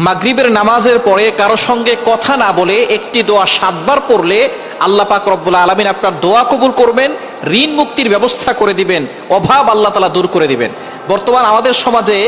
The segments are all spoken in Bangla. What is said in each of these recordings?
মাগরিবের নামাজের পরে কারো সঙ্গে কথা না বলে একটি দোয়া 7 বার পড়লে আল্লাহ পাক রব্বুল আলামিন আপনার দোয়া কবুল করবেন, ঋণ মুক্তির ব্যবস্থা করে দিবেন, অভাব আল্লাহ তাআলা দূর করে দিবেন। বর্তমান আমাদের সমাজে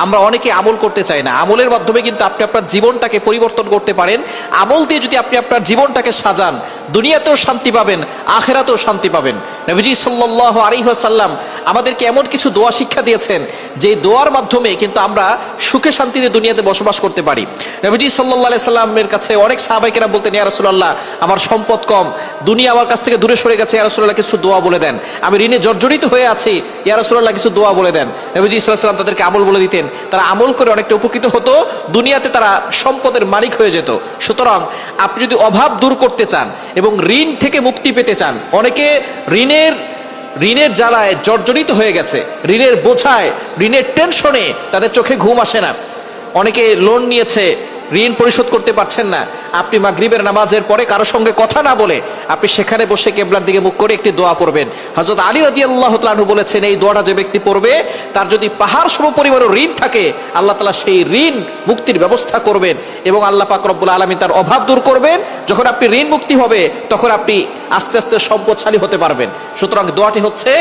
আমরা অনেকে আমল করতে চাই না। আমলের মাধ্যমে কিন্তু আপনি আপনার জীবনটাকে পরিবর্তন করতে পারেন। আমল দিয়ে যদি আপনি আপনার জীবনটাকে সাজান, দুনিয়াতেও শান্তি পাবেন, আখিরাতেও শান্তি পাবেন। নবীজি সাল্লাল্লাহু আলাইহি ওয়াসাল্লাম আমাদেরকে এমন কিছু দোয়া শিক্ষা দিয়েছেন যে দোয়ার মাধ্যমে কিন্তু আমরা সুখে শান্তিতে দুনিয়াতে বসবাস করতে পারি। নবীজি সাল্লাল্লাহু আলাইহি সাল্লামের কাছে অনেক সাহাবায়ে কেরাম বলতেন, ইয়া রাসূলুল্লাহ, আমার সম্পদ কম, দুনিয়া আমার কাছ থেকে দূরে সরে গেছে, ইয়া রাসূলুল্লাহ কিছু দোয়া বলে দেন। আমি ঋণে জর্জরিত হয়ে আছি, ইয়া রাসূলুল্লাহ কিছু দোয়া বলে দেন। নবীজি সাল্লাল্লাহু আলাইহি সাল্লাম তাদেরকে আমল বলে দিতেন। তারা আমল করে অনেকটা উপকৃত হতো, দুনিয়াতে তারা সম্পদের মালিক হয়ে যেত। সুতরাং আপনি যদি অভাব দূর করতে চান এবং ঋণ থেকে মুক্তি পেতে চান, অনেকে ঋণের জ্বালায় জর্জরিত হয়ে গেছে, ঋণের বোঝায়, ঋণের টেনশনে তাদের চোখে ঘুম আসে না। অনেকে লোন নিয়েছে, ঋণ পরিশোধ করতে পারছেন না। আপনি মাগরিবের নামাজের পরে কারো সঙ্গে কথা না বলে আপনি সেখানে বসে কিবলার দিকে মুখ করে একটি দোয়া পড়বেন। হযরত আলী রাদিয়াল্লাহু তাআলা আনহু বলেছেন, এই দোয়াটা যে ব্যক্তি পড়বে তার যদি পাহাড় সম পরিমাণ ঋণ থাকে, আল্লাহ তাআলা সেই ঋণ মুক্তির ব্যবস্থা করবেন এবং আল্লাহ পাক রব্বুল আলামিন তার অভাব দূর করবেন। যখন আপনি ঋণ মুক্তি হবে তখন আপনি আস্তে আস্তে সম্পদশালী হতে পারবেন। সুতরাং দোয়াটি হচ্ছে,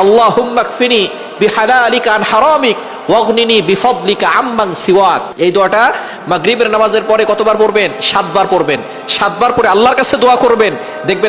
আল্লাহুম্মা কফিনি বিহালালিকা আন হারামিক ওয়াগনিনি বিফদলিকা আম্মান সিওয়াক। এই দোয়াটা মাগরিবের নামাজের পরে কতবার পড়বেন? 7 বার পড়বেন। 7 বার পরে আল্লাহর কাছে দোয়া করবেন, দেখবেন